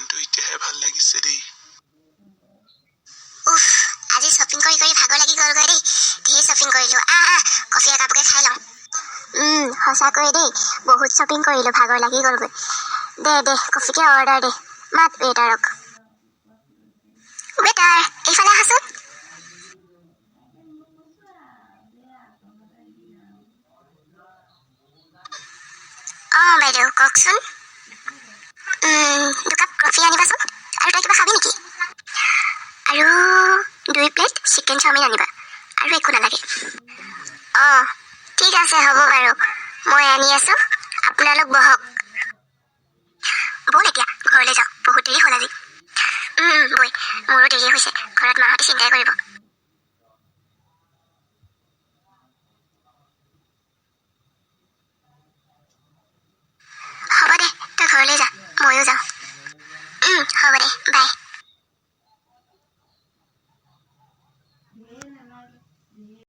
মনটো এতিয়াহে ভাল লাগিছে দেই। উফ, আজি শ্বপিং কৰি ভাগৰ লাগি গ'লগৈ দেই। ঢেৰ শ্বপিং কৰিলোঁ। কফি একাপকে খাই লওঁ। সঁচাকৈ দেই, বহুত শ্বপিং কৰিলোঁ, ভাগৰ লাগি গ'লগৈ। দে কফিকে অৰ্ডাৰ দে। মাত ৱেটাৰক। ৱেটাৰ, এইফালে আহাচোন। বাইদেউ কওকচোন। দুকাপ কফি আনিবাচোন। আৰু তই কিবা খাবি নেকি? আৰু 2 প্লেট চিকেন চাওমিন আনিবা। আৰু একো নালাগে। ঠিক আছে, হ'ব বাৰু। মই আনি আছোঁ, আপোনালোক বহক। ব'ল এতিয়া ঘৰলৈ যাওঁ, বহুত দেৰি হ'ল আজি। বৈ, মোৰো দেৰি হৈছে। ঘৰত মাহঁতে চিন্তাই কৰিব। হ'ব দে, তই ঘৰলৈ যা, ময়ো যাওঁ। হ'ব দে, বাই।